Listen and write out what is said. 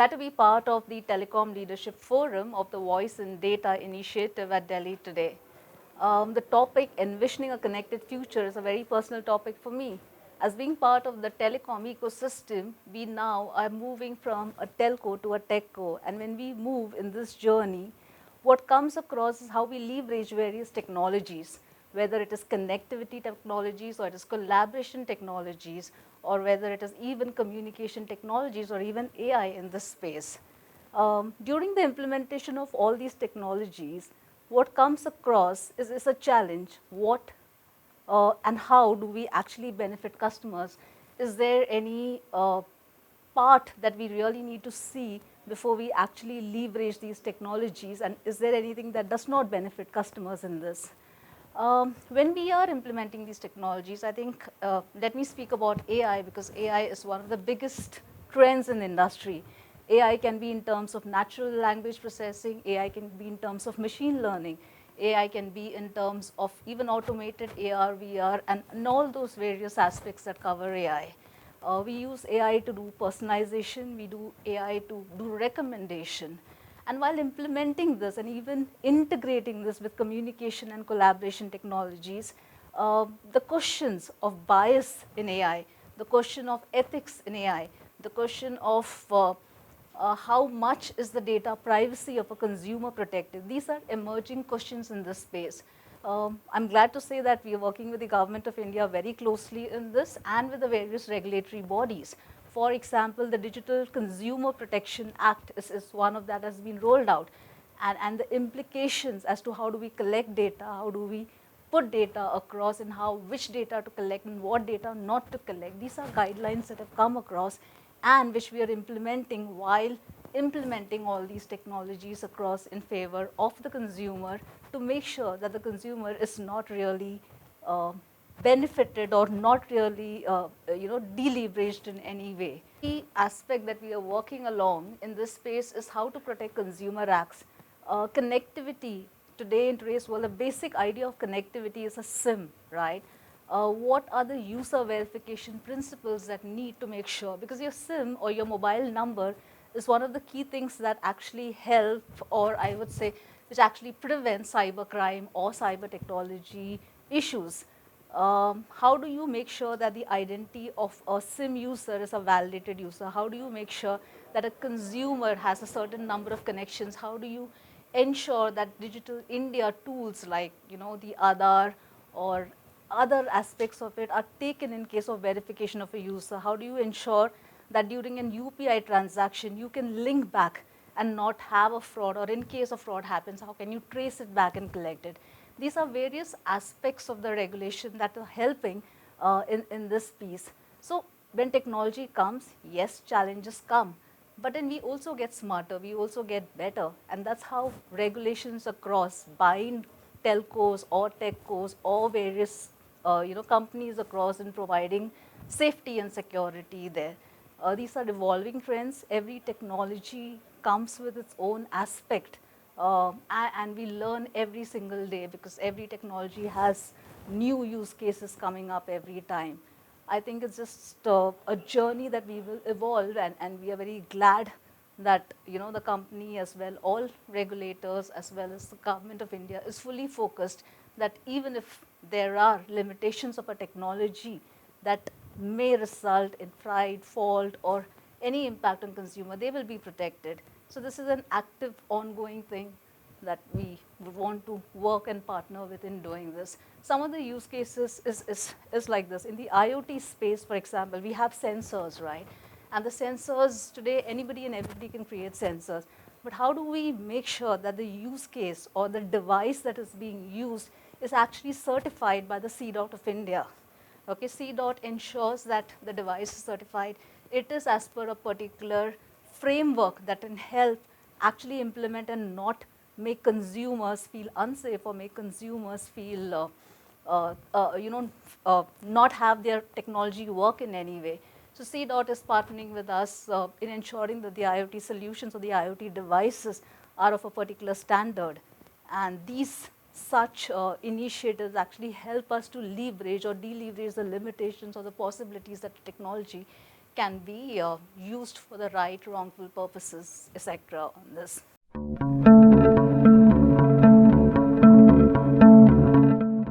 glad to be part of the Telecom Leadership Forum of the Voice and Data Initiative at Delhi today. The topic, envisioning a connected future, is a very personal topic for me. As being part of the telecom ecosystem, we now are moving from a telco to a techco. And when we move in this journey, what comes across is how we leverage various technologies, whether it is connectivity technologies or it is collaboration technologies, or whether it is even communication technologies or even AI in this space. During the implementation of all these technologies, what comes across is a challenge. What and how do we actually benefit customers? Is there any part that we really need to see before we actually leverage these technologies, and is there anything that does not benefit customers in this? When we are implementing these technologies, I think, let me speak about AI, because AI is one of the biggest trends in the industry. AI can be in terms of natural language processing, AI can be in terms of machine learning, AI can be in terms of even automated AR, VR, and all those various aspects that cover AI. We use AI to do personalization, we do AI to do recommendation. And while implementing this and even integrating this with communication and collaboration technologies, the questions of bias in AI, the question of ethics in AI, the question of how much is the data privacy of a consumer protected? These are emerging questions in this space. I'm glad to say that we are working with the Government of India very closely in this and with the various regulatory bodies. For example, the Digital Consumer Protection Act is one of that has been rolled out. And the implications as to how do we collect data, how do we put data across, and which data to collect and what data not to collect. These are guidelines that have come across and which we are implementing while implementing all these technologies across in favor of the consumer, to make sure that the consumer is not really benefited or not really deleveraged in any way. The aspect that we are working along in this space is how to protect consumer acts. Connectivity today in today's world, the basic idea of connectivity is a SIM, right? What are the user verification principles that need to make sure, because your SIM or your mobile number is one of the key things that actually help, or I would say, which actually prevent cybercrime or cyber technology issues. How do you make sure that the identity of a SIM user is a validated user? How do you make sure that a consumer has a certain number of connections? How do you ensure that Digital India tools like the Aadhaar or other aspects of it are taken in case of verification of a user? How do you ensure that during an UPI transaction you can link back and not have a fraud, or in case a fraud happens, how can you trace it back and collect it? These are various aspects of the regulation that are helping in this piece. So when technology comes, yes, challenges come, but then we also get smarter, we also get better, and that's how regulations across bind telcos or techcos or various companies across in providing safety and security there. These are evolving trends. Every technology comes with its own aspect, and we learn every single day, because every technology has new use cases coming up every time. I think it's just a journey that we will evolve, and we are very glad that the company as well, all regulators as well as the Government of India is fully focused that even if there are limitations of a technology that may result in fright, fault, or any impact on consumer, they will be protected. So this is an active, ongoing thing that we would want to work and partner with in doing this. Some of the use cases is like this. In the IoT space, for example, we have sensors, right? And the sensors today, anybody and everybody can create sensors. But how do we make sure that the use case or the device that is being used is actually certified by the CDOT of India? Okay, CDOT ensures that the device is certified. It is as per a particular framework that can help actually implement and not make consumers feel unsafe or make consumers feel not have their technology work in any way. So CDOT is partnering with us in ensuring that the IoT solutions or the IoT devices are of a particular standard. And these such initiatives actually help us to leverage or deleverage the limitations or the possibilities that technology can be used for the right, wrongful purposes, etc. on this.